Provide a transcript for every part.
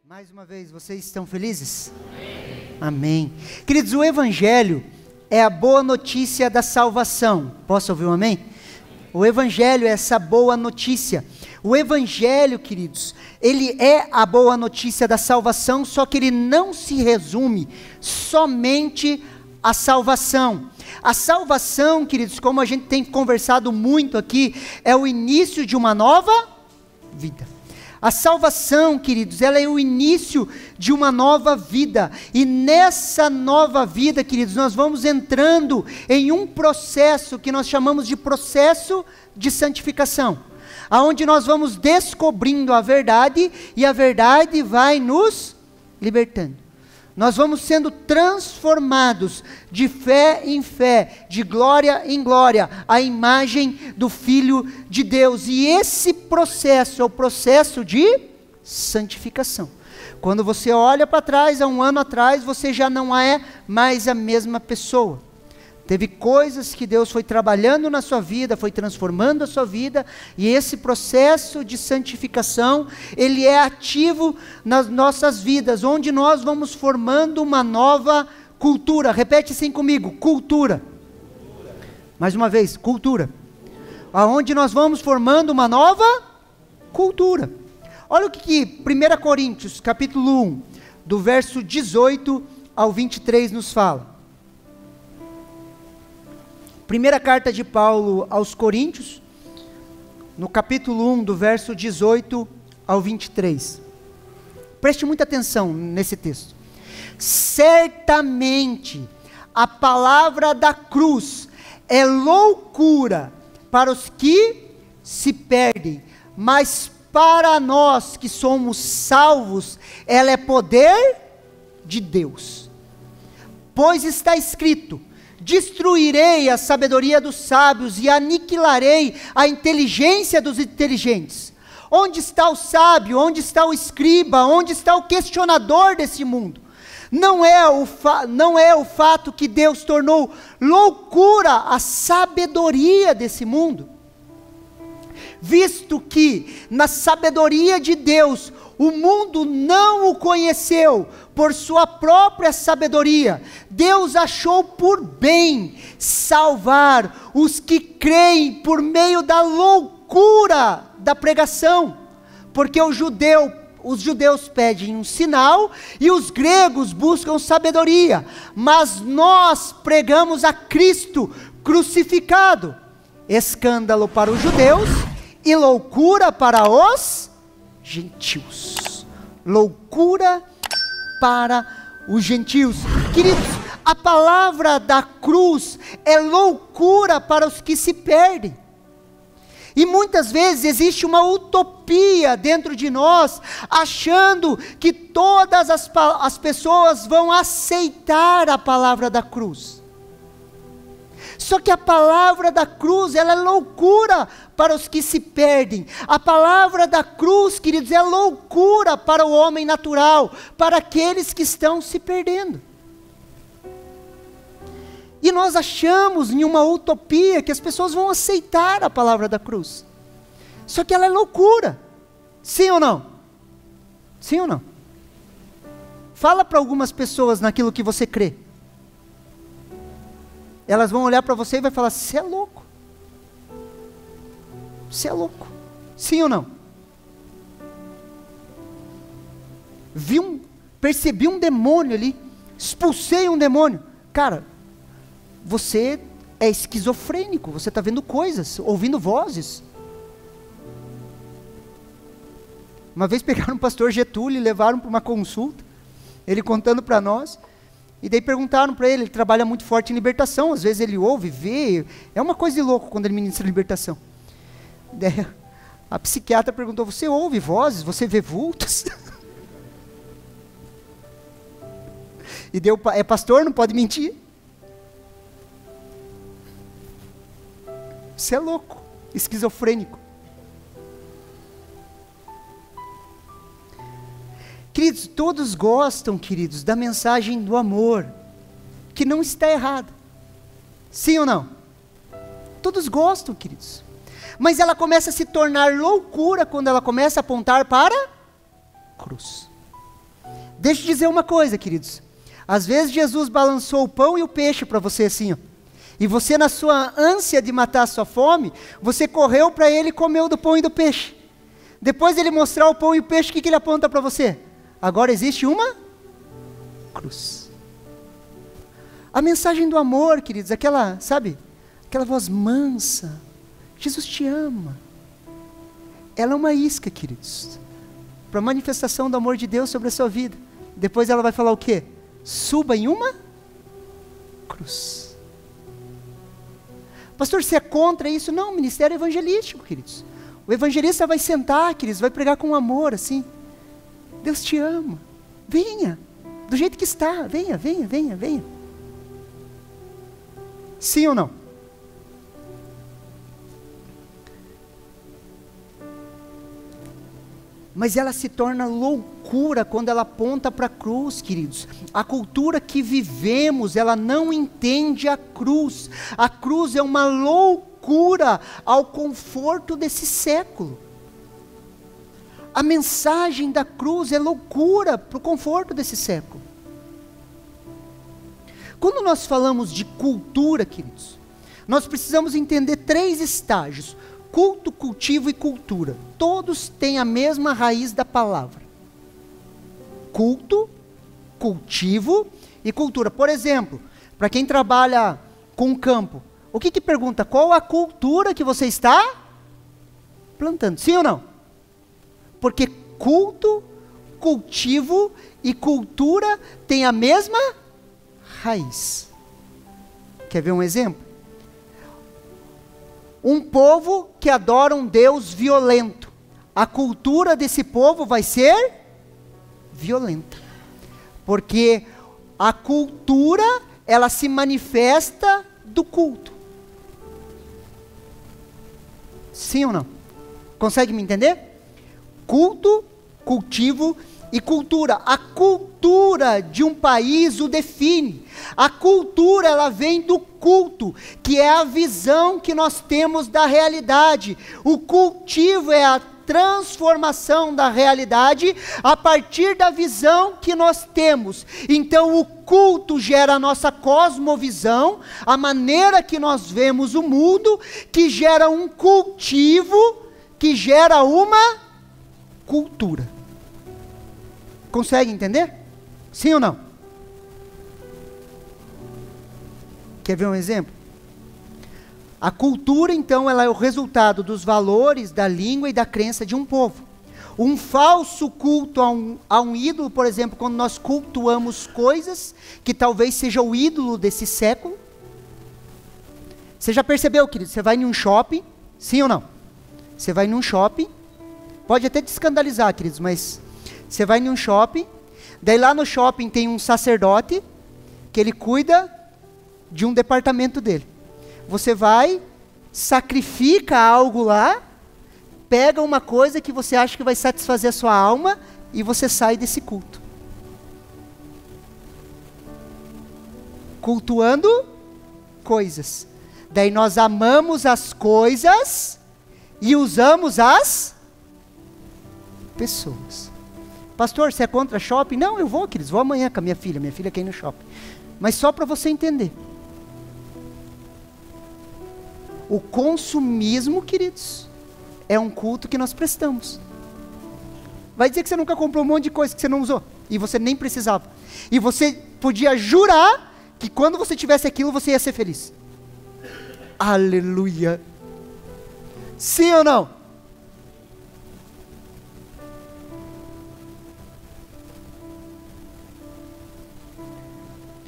Mais uma vez, vocês estão felizes? Amém. Amém. Queridos, o Evangelho é a boa notícia da salvação. Posso ouvir um amém? O Evangelho é essa boa notícia. O Evangelho, queridos, ele é a boa notícia da salvação, só que ele não se resume somente à salvação. A salvação, queridos, como a gente tem conversado muito aqui, é o início de uma nova vida. A salvação, queridos, ela é o início de uma nova vida, e nessa nova vida, queridos, nós vamos entrando em um processo que nós chamamos de processo de santificação, aonde nós vamos descobrindo a verdade, e a verdade vai nos libertando. Nós vamos sendo transformados de fé em fé, de glória em glória, à imagem do Filho de Deus. E esse processo é o processo de santificação. Quando você olha para trás, há um ano atrás, você já não é mais a mesma pessoa. Teve coisas que Deus foi trabalhando na sua vida, foi transformando a sua vida, e esse processo de santificação, ele é ativo nas nossas vidas, onde nós vamos formando uma nova cultura. Repete assim comigo, cultura. Mais uma vez, cultura. Aonde nós vamos formando uma nova cultura. Olha o que 1 Coríntios, capítulo 1, do verso 18 ao 23 nos fala. Primeira carta de Paulo aos Coríntios, no capítulo 1, do verso 18 ao 23. Preste muita atenção nesse texto. Certamente a palavra da cruz é loucura para os que se perdem, mas para nós que somos salvos, ela é poder de Deus. Pois está escrito: destruirei a sabedoria dos sábios e aniquilarei a inteligência dos inteligentes. Onde está o sábio? Onde está o escriba? Onde está o questionador desse mundo? Não é o fato que Deus tornou loucura a sabedoria desse mundo, visto que na sabedoria de Deus o mundo não o conheceu por sua própria sabedoria. Deus achou por bem salvar os que creem por meio da loucura da pregação, porque os judeus pedem um sinal e os gregos buscam sabedoria, mas nós pregamos a Cristo crucificado, escândalo para os judeus e loucura para os gentios. Loucura para os gentios. Queridos, a palavra da cruz é loucura para os que se perdem. E muitas vezes existe uma utopia dentro de nós, achando que todas as pessoas vão aceitar a palavra da cruz. Só que a palavra da cruz, ela é loucura para os que se perdem. A palavra da cruz, queridos, é loucura para o homem natural, para aqueles que estão se perdendo. E nós achamos em uma utopia que as pessoas vão aceitar a palavra da cruz. Só que ela é loucura. Sim ou não? Sim ou não? Fala para algumas pessoas naquilo que você crê. Elas vão olhar para você e vai falar: você é louco. Você é louco. Sim ou não? Percebi um demônio ali, expulsei um demônio. Cara, você é esquizofrênico, você está vendo coisas, ouvindo vozes. Uma vez pegaram o pastor Getúlio e levaram para uma consulta, ele contando para nós, e daí perguntaram para ele trabalha muito forte em libertação, às vezes ele ouve, vê, é uma coisa de louco quando ele ministra libertação. Daí a psiquiatra perguntou: você ouve vozes, você vê vultos? E deu, é pastor, não pode mentir. Você é louco, esquizofrênico. Queridos, todos gostam, queridos, da mensagem do amor, que não está errada. Sim ou não? Todos gostam, queridos. Mas ela começa a se tornar loucura quando ela começa a apontar para a cruz. Deixa eu dizer uma coisa, queridos. Às vezes Jesus balançou o pão e o peixe para você assim, ó. E você, na sua ânsia de matar a sua fome, você correu para ele e comeu do pão e do peixe. Depois ele mostrar o pão e o peixe, o que ele aponta para você? Agora existe uma cruz. A mensagem do amor, queridos, aquela, sabe? Aquela voz mansa. Jesus te ama. Ela é uma isca, queridos, para a manifestação do amor de Deus sobre a sua vida. Depois ela vai falar o quê? Suba em uma cruz. Pastor, você é contra isso? Não, ministério evangelístico, queridos. O evangelista vai sentar, queridos, vai pregar com amor, assim. Deus te ama. Venha, do jeito que está. Venha, venha, venha, venha. Sim ou não? Mas ela se torna loucura quando ela aponta para a cruz, queridos. A cultura que vivemos, ela não entende a cruz. A cruz é uma loucura ao conforto desse século. A mensagem da cruz é loucura para o conforto desse século. Quando nós falamos de cultura, queridos, nós precisamos entender 3 estágios: culto, cultivo e cultura. Todos têm a mesma raiz da palavra: culto, cultivo e cultura. Por exemplo, para quem trabalha com campo, o que pergunta? Qual a cultura que você está plantando? Sim ou não? Porque culto, cultivo e cultura têm a mesma raiz. Quer ver um exemplo? Um povo que adora um Deus violento. A cultura desse povo vai ser violenta. Porque a cultura, ela se manifesta do culto. Sim ou não? Consegue me entender? Culto, cultivo e cultura. A cultura de um país o define. A cultura, ela vem do culto, que é a visão que nós temos da realidade. O cultivo é a transformação da realidade a partir da visão que nós temos. Então o culto gera a nossa cosmovisão, a maneira que nós vemos o mundo, que gera um cultivo, que gera uma cultura. Consegue entender? Sim ou não? Quer ver um exemplo? A cultura, então, ela é o resultado dos valores, da língua e da crença de um povo. Um falso culto a um ídolo, por exemplo, quando nós cultuamos coisas que talvez seja o ídolo desse século. Você já percebeu, querido? Você vai em um shopping, sim ou não? Você vai num shopping, pode até te escandalizar, queridos, mas você vai num shopping, daí lá no shopping tem um sacerdote, que ele cuida de um departamento dele. Você vai, sacrifica algo lá, pega uma coisa que você acha que vai satisfazer a sua alma, e você sai desse culto. Cultuando coisas. Daí nós amamos as coisas e usamos as pessoas. Pastor, você é contra shopping? Não, eu vou, queridos, vou amanhã com a minha filha quer ir no shopping. Mas só para você entender. O consumismo, queridos, é um culto que nós prestamos. Vai dizer que você nunca comprou um monte de coisa que você não usou, e você nem precisava. E você podia jurar que quando você tivesse aquilo, você ia ser feliz. Aleluia. Sim ou não?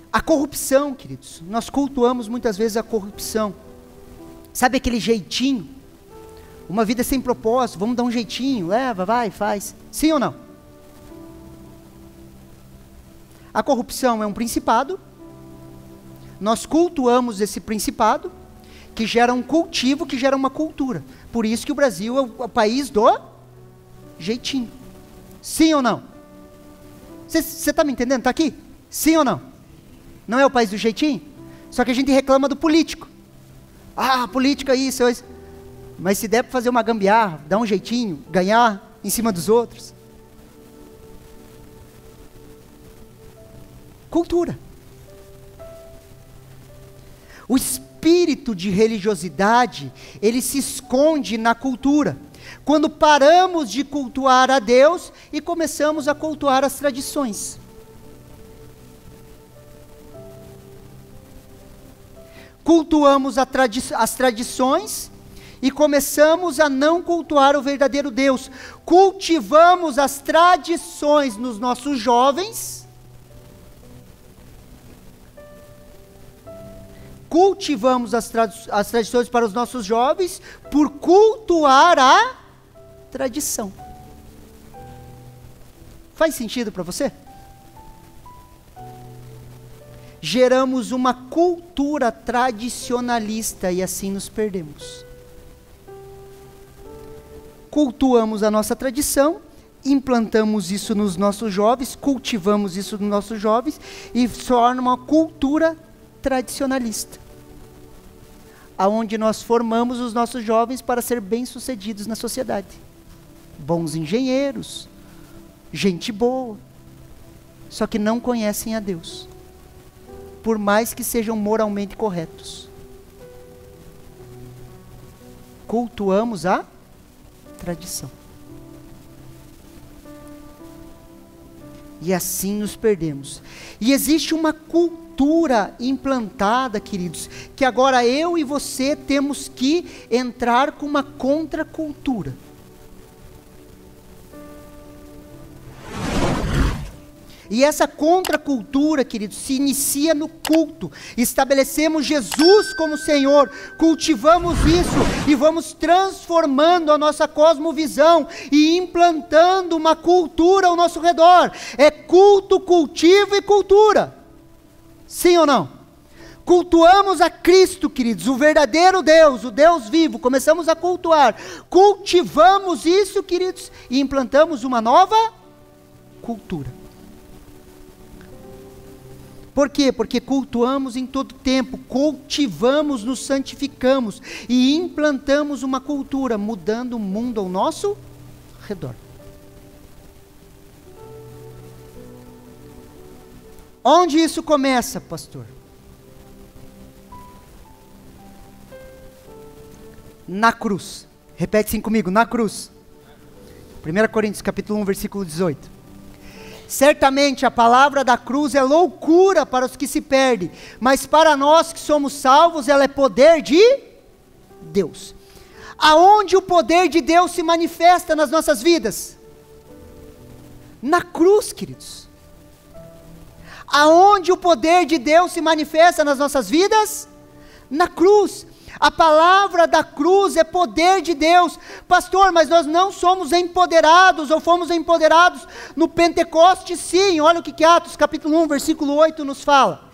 A corrupção, queridos, nós cultuamos muitas vezes a corrupção. Sabe aquele jeitinho? Uma vida sem propósito, vamos dar um jeitinho, leva, vai, faz. Sim ou não? A corrupção é um principado. Nós cultuamos esse principado, que gera um cultivo, que gera uma cultura. Por isso que o Brasil é o país do jeitinho. Sim ou não? Você está me entendendo? Está aqui? Sim ou não? Não é o país do jeitinho? Só que a gente reclama do político. Ah, política isso. Mas se der para fazer uma gambiarra, dar um jeitinho, ganhar em cima dos outros. Cultura. O espírito de religiosidade, ele se esconde na cultura. Quando paramos de cultuar a Deus e começamos a cultuar as tradições. Cultuamos as tradições e começamos a não cultuar o verdadeiro Deus. Cultivamos as tradições nos nossos jovens. Cultivamos as tradições para os nossos jovens por cultuar a tradição. Faz sentido para você? Geramos uma cultura tradicionalista e assim nos perdemos. Cultuamos a nossa tradição, implantamos isso nos nossos jovens, cultivamos isso nos nossos jovens e torna uma cultura tradicionalista, aonde nós formamos os nossos jovens para ser bem-sucedidos na sociedade. Bons engenheiros, gente boa, só que não conhecem a Deus, por mais que sejam moralmente corretos. Cultuamos a tradição. E assim nos perdemos. E existe uma cultura implantada, queridos, que agora eu e você temos que entrar com uma contracultura. E essa contracultura, queridos, se inicia no culto. Estabelecemos Jesus como Senhor, cultivamos isso e vamos transformando a nossa cosmovisão e implantando uma cultura ao nosso redor. É culto, cultivo e cultura. Sim ou não? Cultuamos a Cristo, queridos, o verdadeiro Deus, o Deus vivo. Começamos a cultuar. Cultivamos isso, queridos, e implantamos uma nova cultura. Por quê? Porque cultuamos em todo tempo, cultivamos, nos santificamos e implantamos uma cultura, mudando o mundo ao nosso redor. Onde isso começa, pastor? Na cruz. Repete assim comigo, na cruz. 1 Coríntios capítulo 1, versículo 18. Certamente a palavra da cruz é loucura para os que se perdem, mas para nós que somos salvos, ela é poder de Deus. Aonde o poder de Deus se manifesta nas nossas vidas? Na cruz, queridos. Aonde o poder de Deus se manifesta nas nossas vidas? Na cruz. A palavra da cruz é poder de Deus. Pastor, mas nós não somos empoderados, ou fomos empoderados no Pentecostes? Sim, olha o que Atos capítulo 1, versículo 8 nos fala.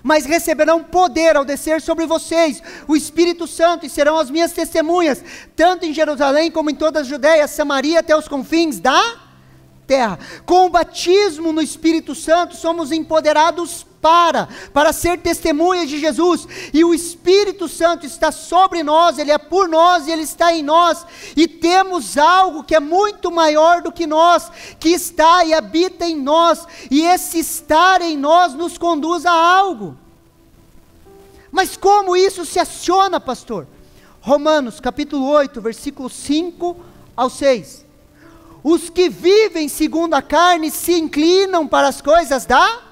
Mas receberão poder ao descer sobre vocês o Espírito Santo, e serão as minhas testemunhas, tanto em Jerusalém como em toda a Judeia, Samaria, até os confins da terra. Com o batismo no Espírito Santo, somos empoderados para ser testemunhas de Jesus, e o Espírito Santo está sobre nós, Ele é por nós, e Ele está em nós, e temos algo que é muito maior do que nós, que está e habita em nós, e esse estar em nós nos conduz a algo. Mas como isso se aciona, pastor? Romanos capítulo 8, versículo 5 ao 6. Os que vivem segundo a carne se inclinam para as coisas da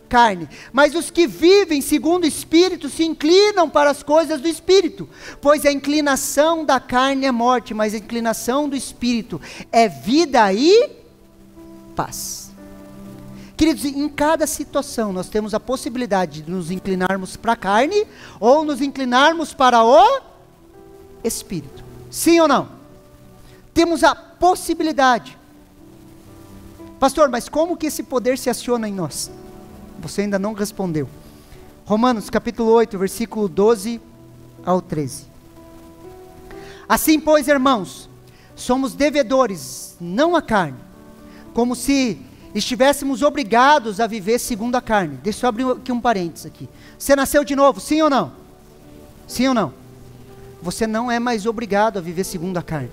carne, mas os que vivem segundo o Espírito se inclinam para as coisas do Espírito, pois a inclinação da carne é morte, mas a inclinação do Espírito é vida e paz. Queridos, em cada situação nós temos a possibilidade de nos inclinarmos para a carne, ou nos inclinarmos para o Espírito. Sim ou não? Temos a possibilidade. Pastor, mas como que esse poder se aciona em nós? Você ainda não respondeu. Romanos capítulo 8, versículo 12 ao 13. Assim, pois, irmãos, somos devedores, não à carne, como se estivéssemos obrigados a viver segundo a carne. Deixa eu abrir aqui um parênteses aqui. Você nasceu de novo, sim ou não? Sim ou não? Você não é mais obrigado a viver segundo a carne.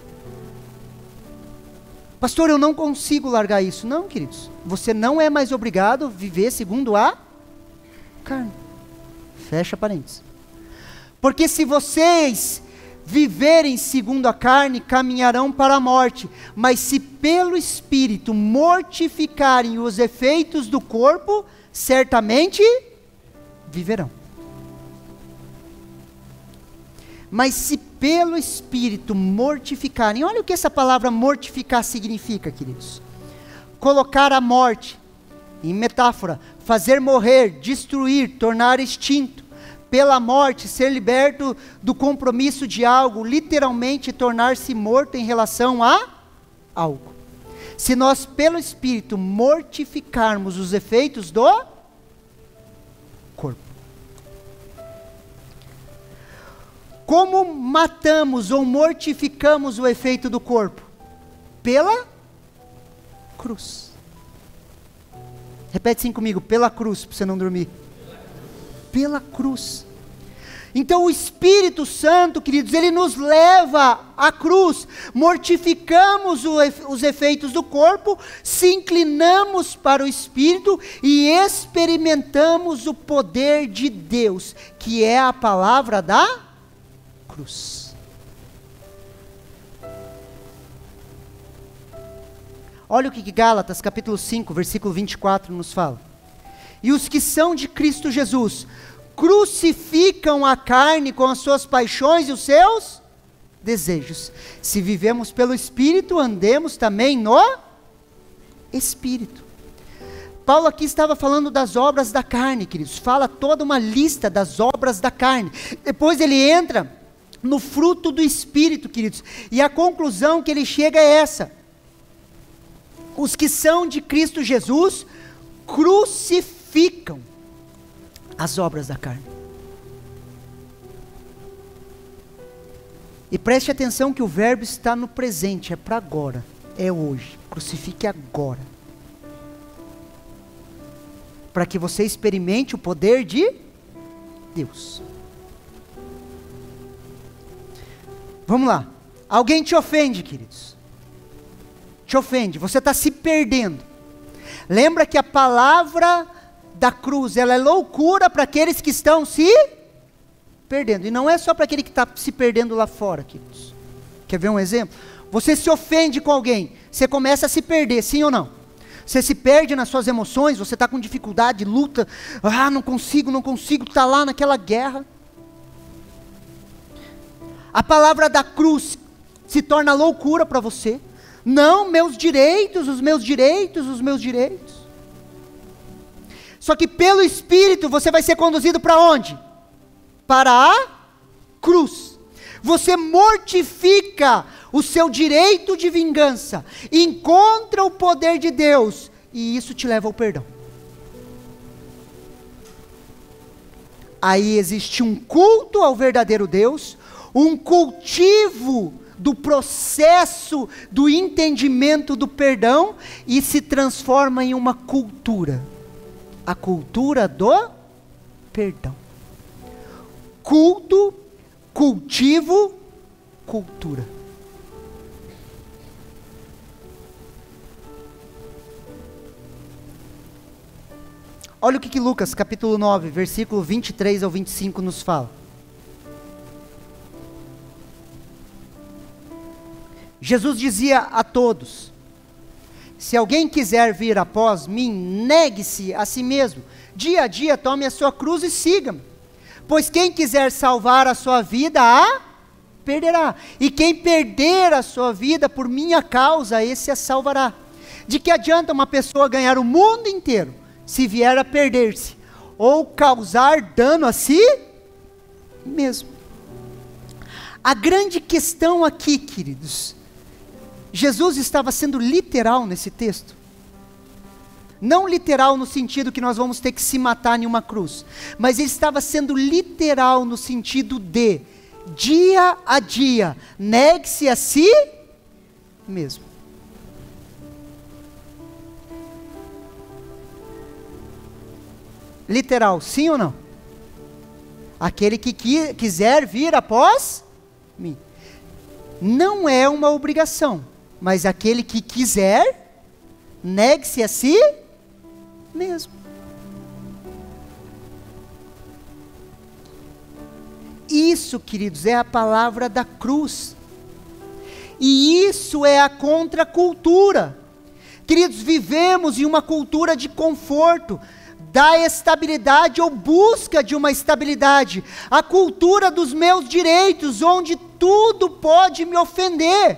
Pastor, eu não consigo largar isso. Não, queridos. Você não é mais obrigado a viver segundo a carne. Fecha parênteses. Porque se vocês viverem segundo a carne, caminharão para a morte. Mas se pelo Espírito mortificarem os efeitos do corpo, certamente viverão. Mas se pelo Espírito mortificarem, olha o que essa palavra mortificar significa, queridos. Colocar a morte, em metáfora, fazer morrer, destruir, tornar extinto. Pela morte, ser liberto do compromisso de algo, literalmente tornar-se morto em relação a algo. Se nós, pelo Espírito, mortificarmos os efeitos do corpo. Como matamos ou mortificamos o efeito do corpo? Pela cruz. Repete assim comigo, pela cruz, para você não dormir. Pela cruz. Então o Espírito Santo, queridos, ele nos leva à cruz, mortificamos os efeitos do corpo, se inclinamos para o Espírito e experimentamos o poder de Deus, que é a palavra da cruz. Olha o que Gálatas capítulo 5, versículo 24 nos fala. E os que são de Cristo Jesus crucificam a carne com as suas paixões e os seus desejos. Se vivemos pelo Espírito, andemos também no Espírito. Paulo aqui estava falando das obras da carne, queridos. Fala toda uma lista das obras da carne. Depois ele entra no fruto do Espírito, queridos. E a conclusão que ele chega é essa. Os que são de Cristo Jesus crucificam as obras da carne. E preste atenção que o verbo está no presente, é para agora, é hoje. Crucifique agora. Para que você experimente o poder de Deus. Vamos lá. Alguém te ofende, queridos. Te ofende, você está se perdendo. Lembra que a palavra da cruz, ela é loucura para aqueles que estão se perdendo. E não é só para aquele que está se perdendo lá fora, queridos. Quer ver um exemplo? Você se ofende com alguém, você começa a se perder, sim ou não? Você se perde nas suas emoções, você está com dificuldade, luta. Não consigo, está lá naquela guerra. A palavra da cruz se torna loucura para você. Não, meus direitos, os meus direitos, os meus direitos. Só que pelo Espírito você vai ser conduzido para onde? Para a cruz. Você mortifica o seu direito de vingança, encontra o poder de Deus, e isso te leva ao perdão. Aí existe um culto ao verdadeiro Deus, um cultivo do processo do entendimento do perdão, e se transforma em uma cultura. A cultura do perdão. Culto, cultivo, cultura. Olha o que Lucas capítulo 9, versículo 23 ao 25 nos fala. Jesus dizia a todos: se alguém quiser vir após mim, negue-se a si mesmo. Dia a dia tome a sua cruz e siga-me. Pois quem quiser salvar a sua vida, a perderá. E quem perder a sua vida por minha causa, esse a salvará. De que adianta uma pessoa ganhar o mundo inteiro, se vier a perder-se, ou causar dano a si mesmo? A grande questão aqui, queridos, Jesus estava sendo literal nesse texto. Não literal no sentido que nós vamos ter que se matar em uma cruz, mas ele estava sendo literal no sentido de, dia a dia, negue-se a si mesmo. Literal, sim ou não? Aquele que quiser vir após mim. Não é uma obrigação, Mas aquele que quiser, negue-se a si mesmo. Isso, queridos, é a palavra da cruz. E isso é a contracultura. Queridos, vivemos em uma cultura de conforto, da estabilidade ou busca de uma estabilidade. A cultura dos meus direitos, onde tudo pode me ofender.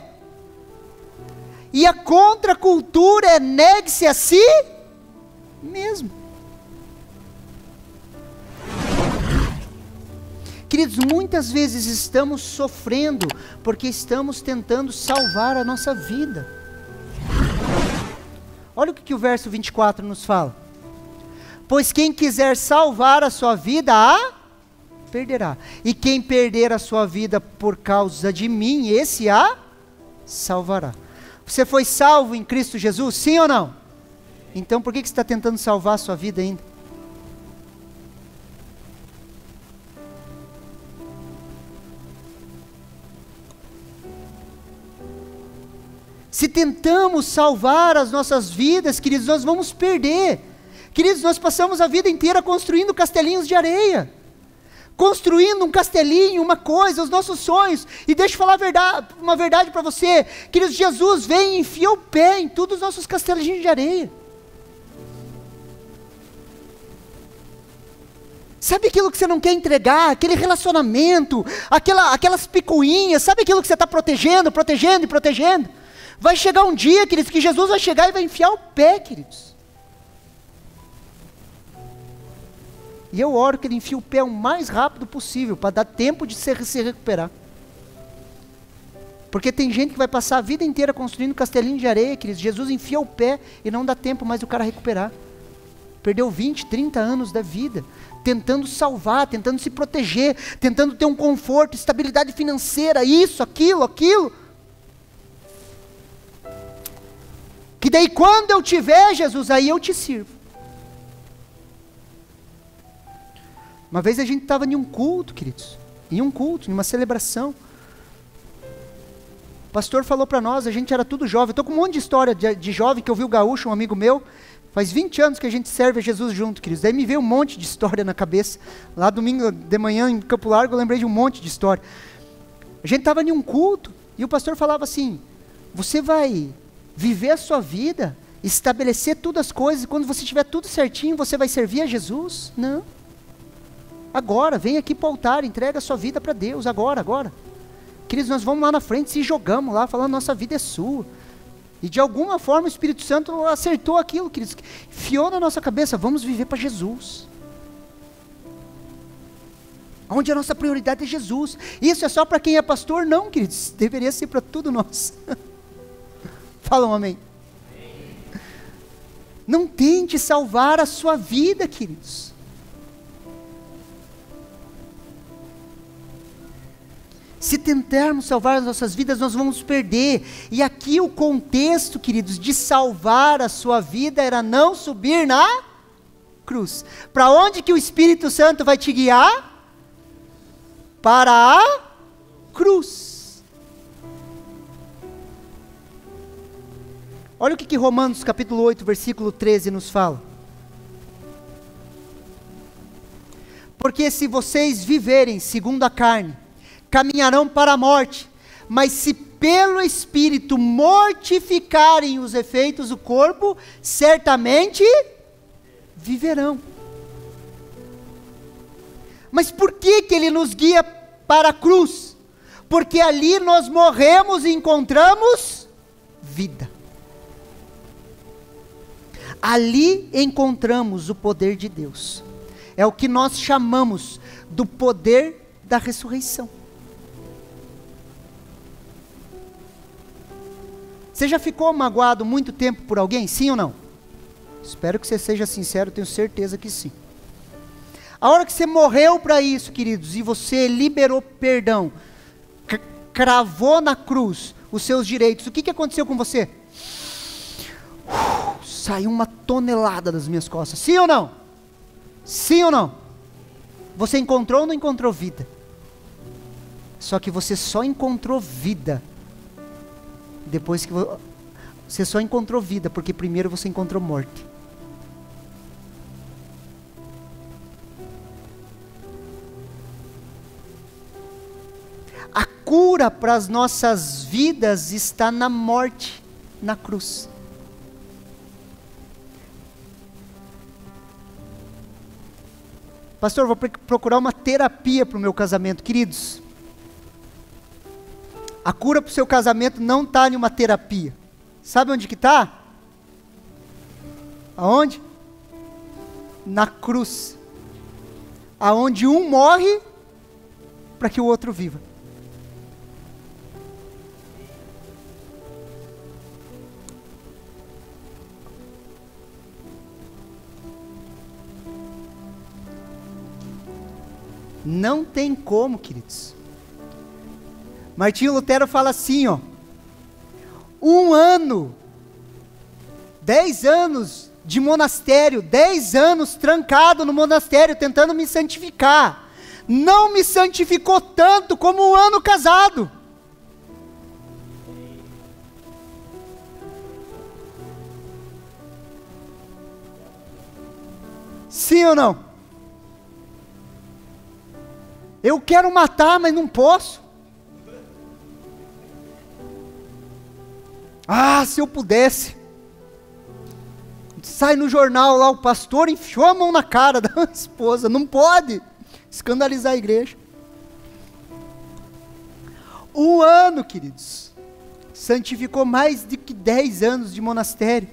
E a contracultura é negue-se a si mesmo. Queridos, muitas vezes estamos sofrendo porque estamos tentando salvar a nossa vida. Olha o que o verso 24 nos fala. Pois quem quiser salvar a sua vida, a perderá. E quem perder a sua vida por causa de mim, esse a salvará. Você foi salvo em Cristo Jesus, sim ou não? Então por que você está tentando salvar a sua vida ainda? Se tentamos salvar as nossas vidas, queridos, nós vamos perder. Queridos, nós passamos a vida inteira construindo castelinhos de areia. Construindo um castelinho, uma coisa, os nossos sonhos. E deixa eu falar uma verdade para você. Queridos, Jesus vem e enfia o pé em todos os nossos castelinhos de areia. Sabe aquilo que você não quer entregar? Aquele relacionamento, aquelas picuinhas. Sabe aquilo que você está protegendo? Vai chegar um dia, queridos, que Jesus vai chegar e vai enfiar o pé, queridos. E eu oro que ele enfie o pé o mais rápido possível, para dar tempo de se recuperar. Porque tem gente que vai passar a vida inteira construindo castelinho de areia, queridos. Jesus enfia o pé e não dá tempo mais do cara recuperar. Perdeu 20, 30 anos da vida, tentando salvar, tentando se proteger, tentando ter um conforto, estabilidade financeira, isso, aquilo. Que daí quando eu tiver, Jesus, aí eu te sirvo. Uma vez a gente estava em um culto, queridos. Em uma celebração. O pastor falou para nós, a gente era tudo jovem. Eu estou com um monte de história de jovem que eu vi o Gaúcho, um amigo meu. Faz 20 anos que a gente serve a Jesus junto, queridos. Daí me veio um monte de história na cabeça. Lá domingo de manhã em Campo Largo eu lembrei de um monte de história. A gente estava em um culto e o pastor falava assim: você vai viver a sua vida, estabelecer todas as coisas, e quando você tiver tudo certinho, você vai servir a Jesus? Não. Agora, vem aqui para o altar, entrega a sua vida para Deus, agora. Queridos, nós vamos lá na frente, se jogamos lá, falando, nossa vida é sua. E de alguma forma o Espírito Santo acertou aquilo, queridos, enfiou na nossa cabeça, vamos viver para Jesus. Onde a nossa prioridade é Jesus. Isso é só para quem é pastor? Não, queridos, deveria ser para tudo nós. Fala um amém. Não tente salvar a sua vida, queridos. Se tentarmos salvar as nossas vidas, nós vamos perder. E aqui o contexto, queridos, de salvar a sua vida era não subir na cruz. Para onde que o Espírito Santo vai te guiar? Para a cruz. Olha o que Romanos capítulo 8, versículo 13 nos fala. Porque se vocês viverem segundo a carne, caminharão para a morte, mas se pelo Espírito mortificarem os efeitos do corpo, certamente viverão. Mas por que ele nos guia para a cruz? Porque ali nós morremos e encontramos vida. Ali encontramos o poder de Deus. É o que nós chamamos do poder da ressurreição. Você já ficou magoado muito tempo por alguém? Sim ou não? Espero que você seja sincero, tenho certeza que sim. A hora que você morreu para isso, queridos, e você liberou perdão, cravou na cruz os seus direitos, o que aconteceu com você? Saiu uma tonelada das minhas costas. Sim ou não? Sim ou não? Você encontrou ou não encontrou vida? Só que você só encontrou vida depois que você só encontrou vida, porque primeiro você encontrou morte. A cura para as nossas vidas está na morte, na cruz. Pastor, vou procurar uma terapia para o meu casamento. Queridos, a cura para o seu casamento não está em uma terapia. Sabe onde que está? Aonde? Na cruz. Aonde um morre para que o outro viva. Não tem como, queridos. Martinho Lutero fala assim, ó. 1 ano, 10 anos de monastério, 10 anos trancado no monastério, tentando me santificar. Não me santificou tanto como 1 ano casado. Sim ou não? Eu quero matar, mas não posso. Ah, se eu pudesse. Sai no jornal lá, o pastor enfiou a mão na cara da esposa. Não pode escandalizar a igreja. 1 ano, queridos. Santificou mais de que 10 anos de monastério.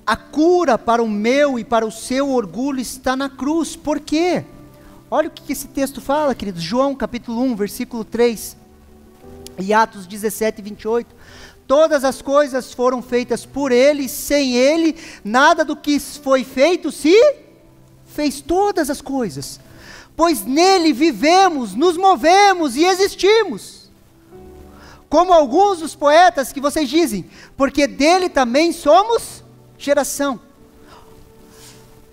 A cura para o meu e para o seu orgulho está na cruz. Por quê? Olha o que esse texto fala, queridos. João capítulo 1, versículo 3. E Atos 17, 28. Todas as coisas foram feitas por Ele, sem Ele, nada do que foi feito se fez. Todas as coisas. Pois nele vivemos, nos movemos e existimos. Como alguns dos poetas que vocês dizem, porque dele também somos geração.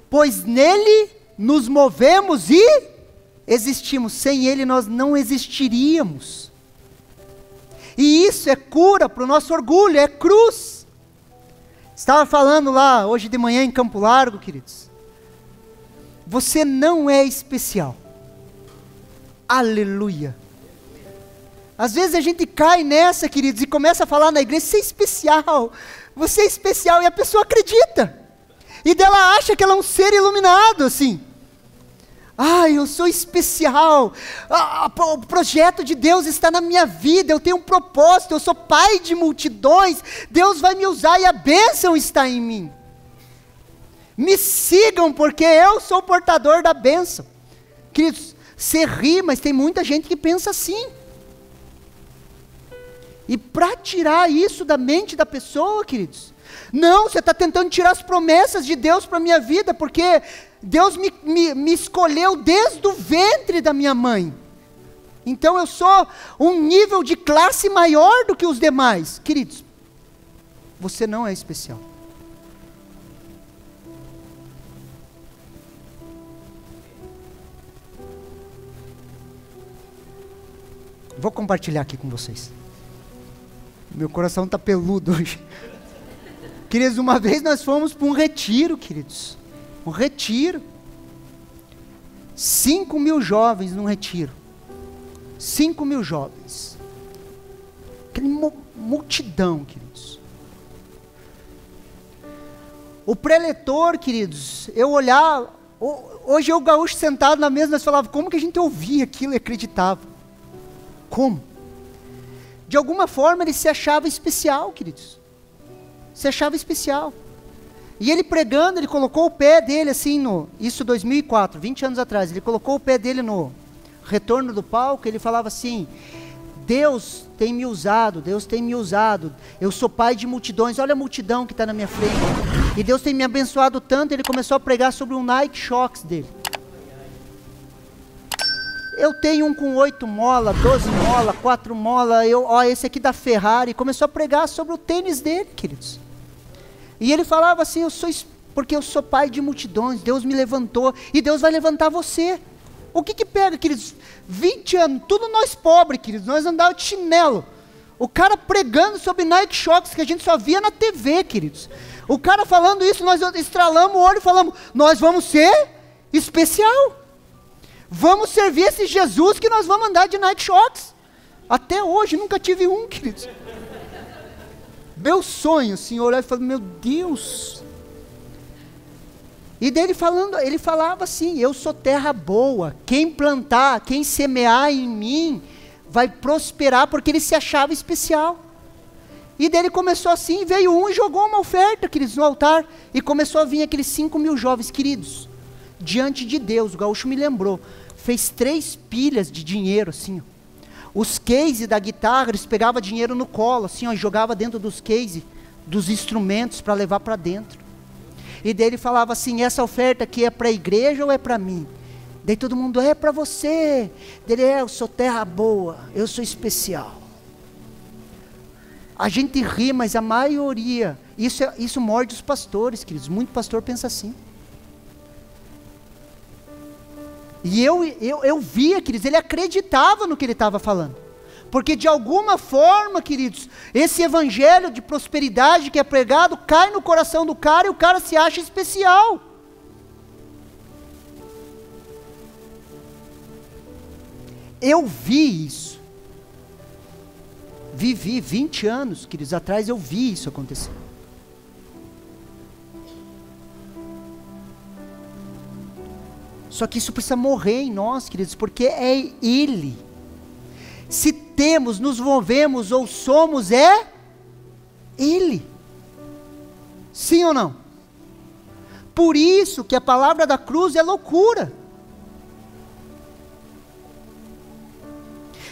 Pois nele nos movemos e existimos. Sem ele nós não existiríamos. E isso é cura para o nosso orgulho, é cruz. Estava falando lá hoje de manhã em Campo Largo, queridos. Você não é especial. Aleluia. Às vezes a gente cai nessa, queridos, e começa a falar na igreja, você é especial. Você é especial, e a pessoa acredita. E dela acha que ela é um ser iluminado, assim. Ah, eu sou especial, o projeto de Deus está na minha vida, eu tenho um propósito, eu sou pai de multidões, Deus vai me usar e a bênção está em mim. Me sigam porque eu sou o portador da bênção. Queridos, você ri, mas tem muita gente que pensa assim. E para tirar isso da mente da pessoa, queridos, não, você está tentando tirar as promessas de Deus para a minha vida, porque Deus me escolheu desde o ventre da minha mãe. Então eu sou um nível de classe maior do que os demais. Queridos, você não é especial. Vou compartilhar aqui com vocês. Meu coração está peludo hoje. Queridos, uma vez nós fomos para um retiro, queridos. Um retiro. 5.000 jovens num retiro. 5.000 jovens. Aquela multidão, queridos. O preletor, queridos, eu olhava. Hoje eu, gaúcho, sentado na mesa, nós falávamos, como que a gente ouvia aquilo e acreditava? Como? De alguma forma ele se achava especial, queridos. Se achava especial. E ele pregando, ele colocou o pé dele assim isso 2004, 20 anos atrás, ele colocou o pé dele no retorno do palco, ele falava assim, Deus tem me usado, Deus tem me usado, eu sou pai de multidões, olha a multidão que está na minha frente, e Deus tem me abençoado tanto, ele começou a pregar sobre um Nike Shox dele. Eu tenho um com 8 molas, 12 molas, 4 molas, esse aqui da Ferrari, começou a pregar sobre o tênis dele, queridos. E ele falava assim, porque eu sou pai de multidões, Deus me levantou, e Deus vai levantar você. O que que pega, queridos? 20 anos, tudo nós pobres, queridos, nós andávamos de chinelo. O cara pregando sobre Nike Shox, que a gente só via na TV, queridos. O cara falando isso, nós estralamos o olho e falamos, nós vamos ser especial. Vamos servir esse Jesus que nós vamos andar de Nike Shox. Até hoje, nunca tive um, queridos. Meu sonho, assim, olhar e falar, meu Deus. E daí ele falava assim, eu sou terra boa, quem plantar, quem semear em mim, vai prosperar, porque ele se achava especial. E daí ele começou assim, veio um e jogou uma oferta, queridos, no altar, e começou a vir aqueles 5.000 jovens, queridos, diante de Deus, o gaúcho me lembrou, fez 3 pilhas de dinheiro, assim, ó. Os cases da guitarra, eles pegavam dinheiro no colo, assim, ó, e jogava dentro dos cases, dos instrumentos, para levar para dentro. E daí ele falava assim, essa oferta aqui é para a igreja ou é para mim? Daí todo mundo, é para você. Daí ele, eu sou terra boa, eu sou especial. A gente ri, mas a maioria, isso morde os pastores, queridos, muito pastor pensa assim. E eu via, queridos, ele acreditava no que ele estava falando. Porque de alguma forma, queridos, esse evangelho de prosperidade que é pregado, cai no coração do cara e o cara se acha especial. Eu vi isso. Vivi 20 anos, queridos, atrás eu vi isso acontecer. Só que isso precisa morrer em nós, queridos, porque é Ele. Se temos, nos movemos ou somos, é Ele. Sim ou não? Por isso que a palavra da cruz é loucura.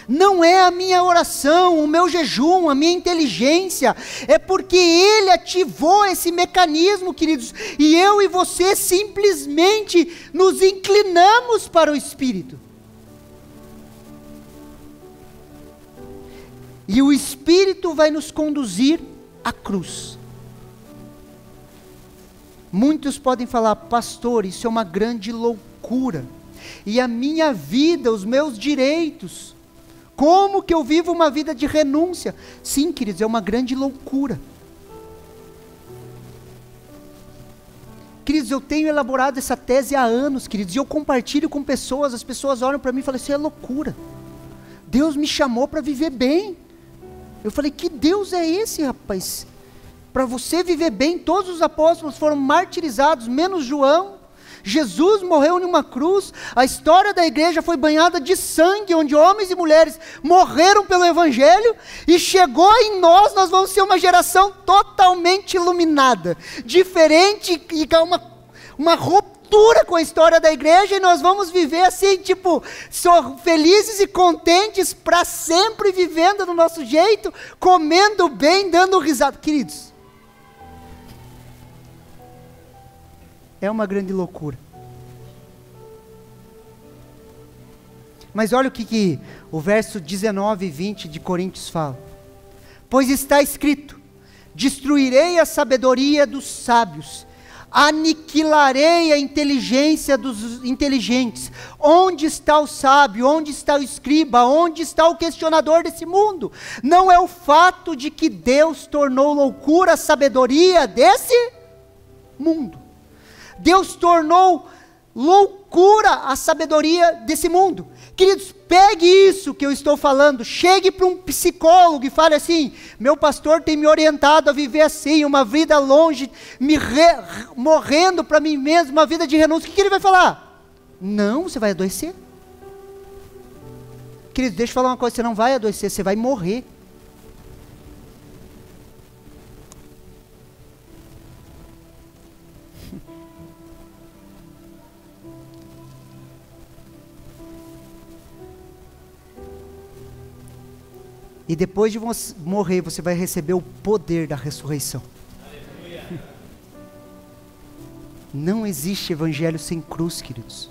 Não é a minha oração, o meu jejum, a minha inteligência, é porque Ele ativou esse mecanismo, queridos, e eu e você simplesmente nos inclinamos para o Espírito. E o Espírito vai nos conduzir à cruz. Muitos podem falar, pastor, isso é uma grande loucura, e a minha vida, os meus direitos, como que eu vivo uma vida de renúncia? Sim, queridos, é uma grande loucura. Queridos, eu tenho elaborado essa tese há anos, queridos, e eu compartilho com pessoas, as pessoas olham para mim e falam, isso é loucura. Deus me chamou para viver bem. Eu falei, que Deus é esse, rapaz? Para você viver bem, todos os apóstolos foram martirizados, menos João. Jesus morreu em uma cruz, a história da igreja foi banhada de sangue, onde homens e mulheres morreram pelo evangelho, e chegou em nós vamos ser uma geração totalmente iluminada, diferente, e uma ruptura com a história da igreja, e nós vamos viver assim, tipo, felizes e contentes, para sempre vivendo do nosso jeito, comendo bem, dando risada, queridos. É uma grande loucura. Mas olha o que o verso 19 e 20 de Coríntios fala. Pois está escrito, destruirei a sabedoria dos sábios, aniquilarei a inteligência dos inteligentes. Onde está o sábio? Onde está o escriba? Onde está o questionador desse mundo? Não é o fato de que Deus tornou loucura a sabedoria desse mundo. Deus tornou loucura a sabedoria desse mundo. Queridos, pegue isso que eu estou falando, chegue para um psicólogo e fale assim, meu pastor tem me orientado a viver assim, uma vida longe, morrendo para mim mesmo, uma vida de renúncia. O que ele vai falar? Não, você vai adoecer. Queridos, deixa eu falar uma coisa, você não vai adoecer, você vai morrer. E depois de você morrer, você vai receber o poder da ressurreição. Aleluia. Não existe evangelho sem cruz, queridos.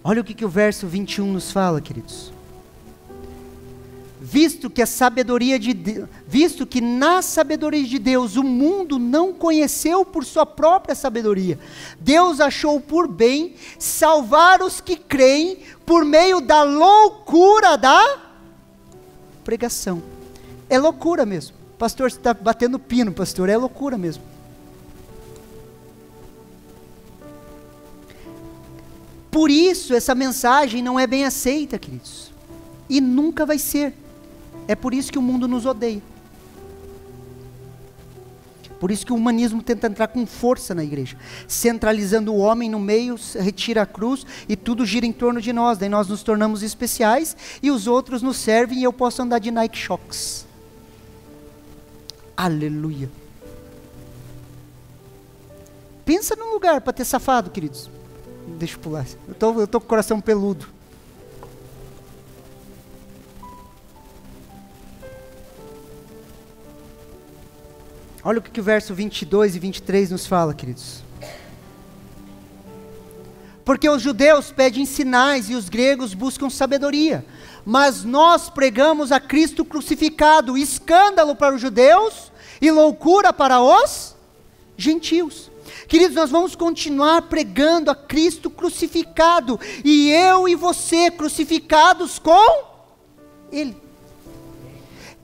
Olha o que o verso 21 nos fala, queridos. visto que na sabedoria de Deus o mundo não conheceu por sua própria sabedoria, Deus achou por bem salvar os que creem por meio da loucura da pregação. É loucura mesmo. Pastor, você está batendo pino, pastor, é loucura mesmo. Por isso essa mensagem não é bem aceita, queridos, e nunca vai ser. É por isso que o mundo nos odeia. Por isso que o humanismo tenta entrar com força na igreja, centralizando o homem no meio, retira a cruz e tudo gira em torno de nós. Daí nós nos tornamos especiais e os outros nos servem e eu posso andar de Nike Shox. Aleluia. Pensa num lugar para ter safado, queridos. Deixa eu pular. Eu tô com o coração peludo. Olha o que o verso 22 e 23 nos fala, queridos. Porque os judeus pedem sinais e os gregos buscam sabedoria. Mas nós pregamos a Cristo crucificado, escândalo para os judeus e loucura para os gentios. Queridos, nós vamos continuar pregando a Cristo crucificado. E eu e você crucificados com Ele.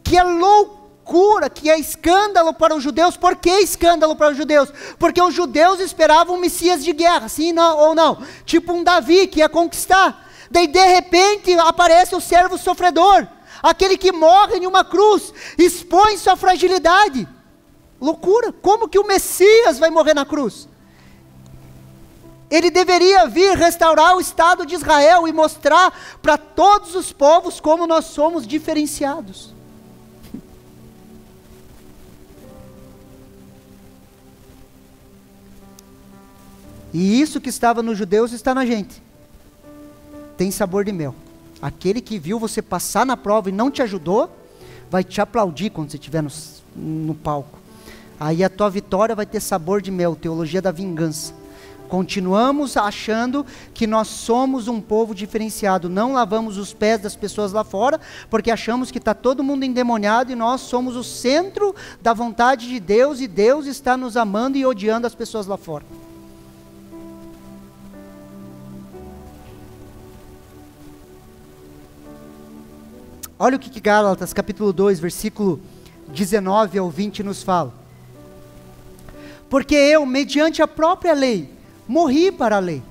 Que é loucura, que é escândalo para os judeus. Por que escândalo para os judeus? Porque os judeus esperavam um Messias de guerra, sim ou não? Tipo um Davi que ia conquistar. Daí de repente aparece o servo sofredor, aquele que morre em uma cruz, expõe sua fragilidade. Loucura, como que o Messias vai morrer na cruz? Ele deveria vir restaurar o Estado de Israel e mostrar para todos os povos como nós somos diferenciados. E isso que estava nos judeus está na gente. Tem sabor de mel. Aquele que viu você passar na prova e não te ajudou, vai te aplaudir quando você estiver no palco. Aí a tua vitória vai ter sabor de mel, teologia da vingança. Continuamos achando que nós somos um povo diferenciado, não lavamos os pés das pessoas lá fora, porque achamos que está todo mundo endemoniado e nós somos o centro da vontade de Deus e Deus está nos amando e odiando as pessoas lá fora. Olha o que Gálatas capítulo 2, versículo 19 ao 20 nos fala. Porque eu, mediante a própria lei, morri para a lei,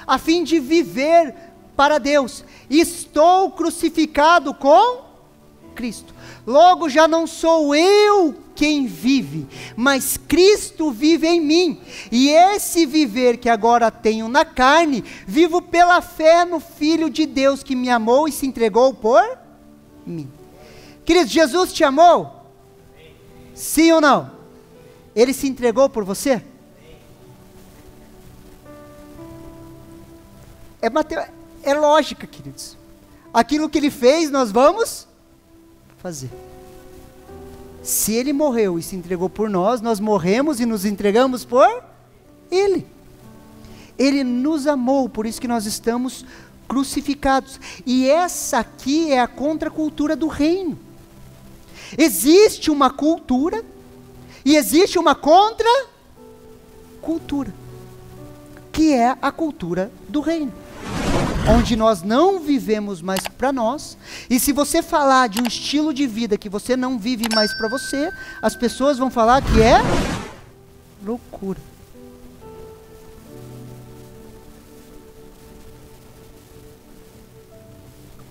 a fim de viver para Deus. Estou crucificado com Cristo. Logo já não sou eu quem vive, mas Cristo vive em mim. E esse viver que agora tenho na carne, vivo pela fé no Filho de Deus que me amou e se entregou por mim. Queridos, Jesus te amou? Sim ou não? Ele se entregou por você? É lógica, queridos. Aquilo que Ele fez, nós vamos fazer. Se Ele morreu e se entregou por nós, nós morremos e nos entregamos por Ele. Ele nos amou, por isso que nós estamos crucificados. E essa aqui é a contracultura do reino. Existe uma cultura e existe uma contracultura, que é a cultura do reino, onde nós não vivemos mais para nós, e se você falar de um estilo de vida que você não vive mais para você, as pessoas vão falar que é loucura.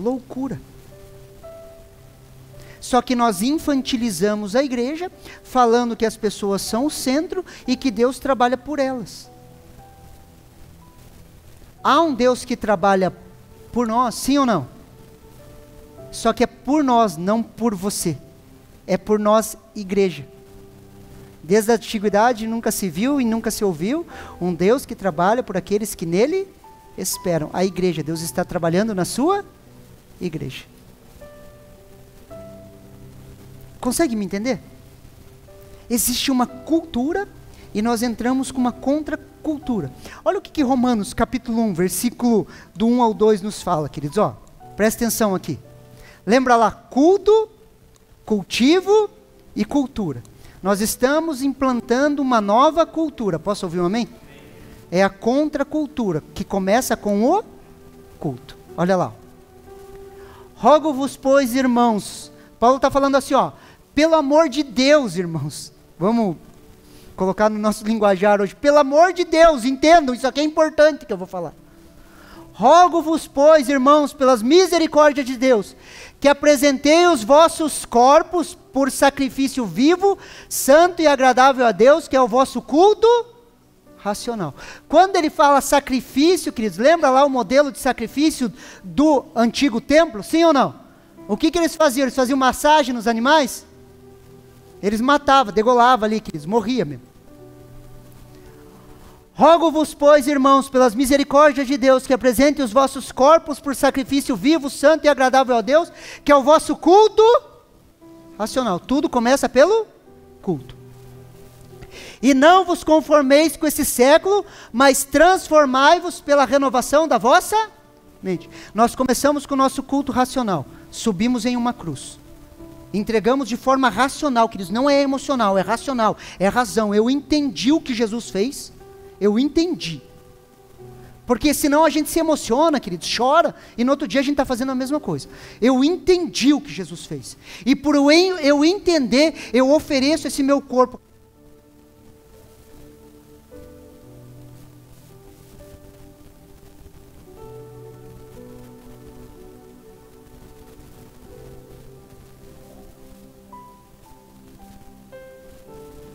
Loucura. Só que nós infantilizamos a igreja, falando que as pessoas são o centro e que Deus trabalha por elas. Há um Deus que trabalha por nós, sim ou não? Só que é por nós, não por você. É por nós, igreja. Desde a antiguidade nunca se viu e nunca se ouviu um Deus que trabalha por aqueles que nele esperam. A igreja, Deus está trabalhando na sua igreja. Consegue me entender? Existe uma cultura e nós entramos com uma contracultura. Olha o que Romanos capítulo 1, versículo do 1 ao 2 nos fala, queridos. Presta atenção aqui. Lembra lá, culto, cultivo e cultura. Nós estamos implantando uma nova cultura. Posso ouvir um amém? É a contracultura, que começa com o culto. Olha lá. Rogo-vos, pois, irmãos. Paulo está falando assim, ó. Pelo amor de Deus, irmãos. Vamos colocar no nosso linguajar hoje. Pelo amor de Deus, entendam, isso aqui é importante que eu vou falar. Rogo-vos, pois, irmãos, pelas misericórdias de Deus, que apresentei os vossos corpos por sacrifício vivo, santo e agradável a Deus, que é o vosso culto racional. Quando ele fala sacrifício, queridos, lembra lá o modelo de sacrifício do antigo templo? Sim ou não? O que eles faziam? Eles faziam massagem nos animais? Eles matavam, degolavam ali, queridos, morria mesmo. Rogo-vos, pois, irmãos, pelas misericórdias de Deus, que apresentem os vossos corpos por sacrifício vivo, santo e agradável a Deus, que é o vosso culto racional. Tudo começa pelo culto. E não vos conformeis com esse século, mas transformai-vos pela renovação da vossa mente. Nós começamos com o nosso culto racional, subimos em uma cruz. Entregamos de forma racional, queridos, não é emocional, é racional, é razão. Eu entendi o que Jesus fez. Eu entendi. Porque senão a gente se emociona, queridos, chora, e no outro dia a gente está fazendo a mesma coisa. Eu entendi o que Jesus fez. E por eu entender, eu ofereço esse meu corpo.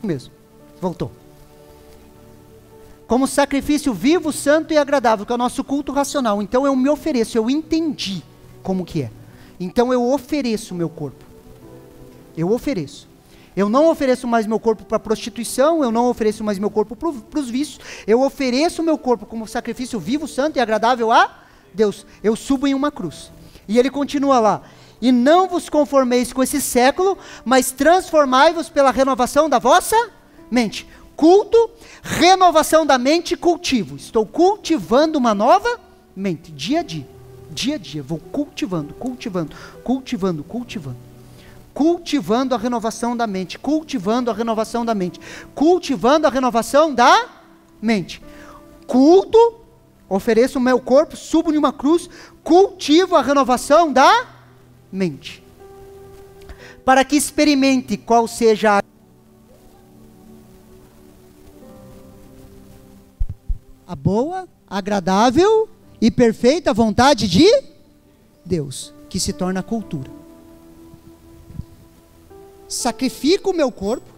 Mesmo. Voltou. Como sacrifício vivo, santo e agradável, que é o nosso culto racional. Então eu me ofereço, eu entendi como que é. Então eu ofereço o meu corpo. Eu ofereço. Eu não ofereço mais meu corpo para prostituição, eu não ofereço mais meu corpo para os vícios. Eu ofereço o meu corpo como sacrifício vivo, santo e agradável a Deus. Eu subo em uma cruz. E ele continua lá. E não vos conformeis com esse século, mas transformai-vos pela renovação da vossa mente. Culto, renovação da mente e cultivo. Estou cultivando uma nova mente, dia a dia. Dia a dia, vou cultivando. Cultivando a renovação da mente, cultivando a renovação da mente. Cultivando a renovação da mente. Culto, ofereço o meu corpo, subo em uma cruz, cultivo a renovação da mente. Para que experimente qual seja a boa, agradável e perfeita vontade de Deus, que se torna cultura. Sacrifico o meu corpo,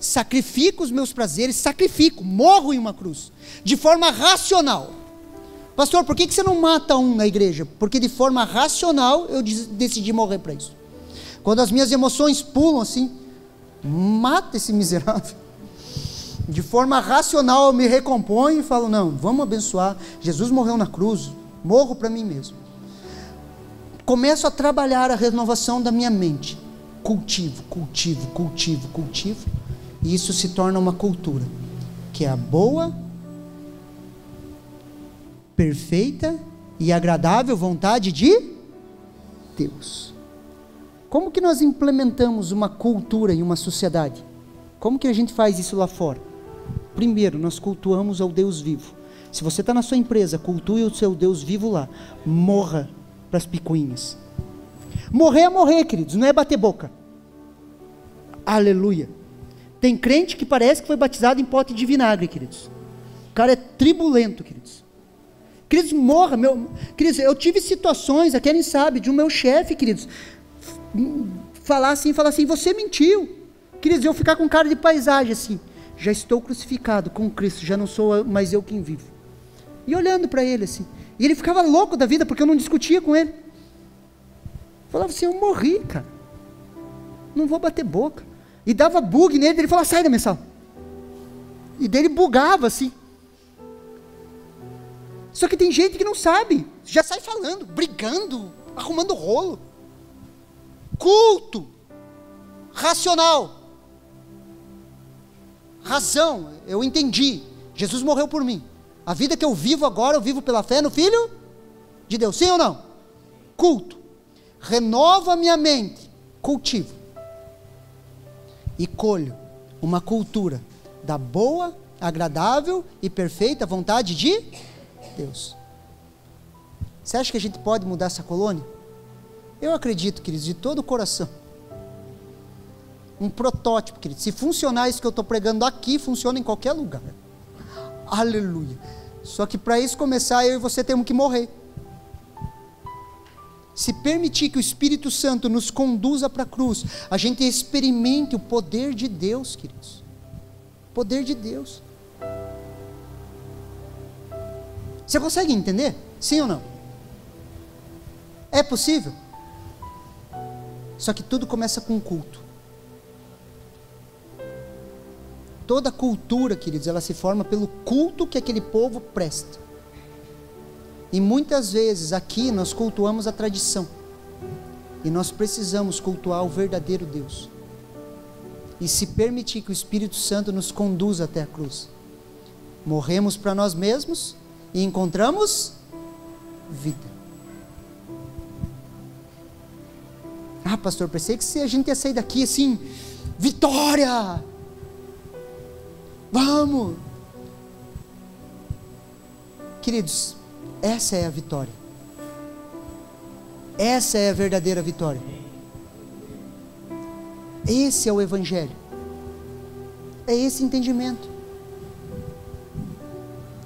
sacrifico os meus prazeres, morro em uma cruz, de forma racional. Pastor, por que você não mata um na igreja? Porque de forma racional eu decidi morrer para isso. Quando as minhas emoções pulam assim, mata esse miserável. De forma racional eu me recomponho e falo, não, vamos abençoar, Jesus morreu na cruz, morro para mim mesmo. Começo a trabalhar a renovação da minha mente, cultivo, e isso se torna uma cultura, que é a boa, perfeita e agradável vontade de Deus. Como que nós implementamos uma cultura em uma sociedade? Como que a gente faz isso lá fora? Primeiro, nós cultuamos ao Deus vivo. Se você está na sua empresa, cultue o seu Deus vivo lá. Morra para as picuinhas. Morrer é morrer, queridos, não é bater boca. Aleluia. Tem crente que parece que foi batizado em pote de vinagre, queridos. O cara é tribulento, queridos. Queridos, morra. Queridos, eu tive situações, a Karen sabe, de um meu chefe, queridos, falar assim, você mentiu. Queridos, eu ficar com cara de paisagem assim, já estou crucificado com Cristo, já não sou mais eu quem vivo. E olhando para ele assim, e ele ficava louco da vida, porque eu não discutia com ele. Falava assim, eu morri, cara, não vou bater boca. E dava bug nele, ele falava, sai da minha sala. E dele bugava assim. Só que tem gente que não sabe, já sai falando, brigando, arrumando rolo. Culto, racional. Razão, eu entendi, Jesus morreu por mim, a vida que eu vivo agora, eu vivo pela fé no Filho de Deus, sim ou não? Culto, renova a minha mente, cultivo e colho uma cultura da boa, agradável e perfeita vontade de Deus. Você acha que a gente pode mudar essa colônia? Eu acredito, queridos, de todo o coração. Um protótipo, queridos. Se funcionar isso que eu estou pregando aqui, funciona em qualquer lugar. Aleluia. Só que para isso começar, eu e você temos que morrer. Se permitir que o Espírito Santo nos conduza para a cruz, a gente experimente o poder de Deus, queridos. Poder de Deus. Você consegue entender? Sim ou não? É possível? Só que tudo começa com culto. Toda cultura, queridos, ela se forma pelo culto que aquele povo presta. E muitas vezes aqui nós cultuamos a tradição. E nós precisamos cultuar o verdadeiro Deus. E se permitir que o Espírito Santo nos conduza até a cruz. Morremos para nós mesmos e encontramos vida. Ah, pastor, pensei que a gente ia sair daqui assim, vitória! Vamos! Queridos, essa é a vitória. Essa é a verdadeira vitória. Esse é o Evangelho. É esse entendimento.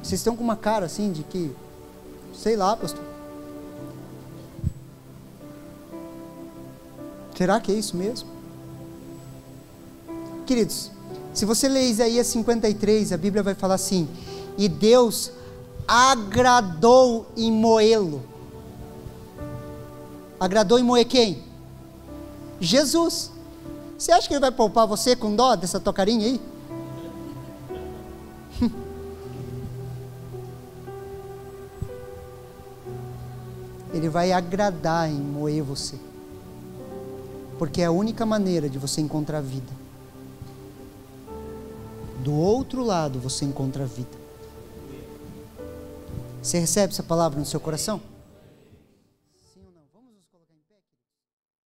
Vocês estão com uma cara assim de que, sei lá, pastor. Será que é isso mesmo? Queridos, se você ler Isaías 53, a Bíblia vai falar assim: e Deus agradou em moê-lo. Agradou em moer quem? Jesus. Você acha que Ele vai poupar você com dó dessa tua carinha aí? Ele vai agradar em moer você. Porque é a única maneira de você encontrar vida. Do outro lado você encontra vida. Você recebe essa palavra no seu coração?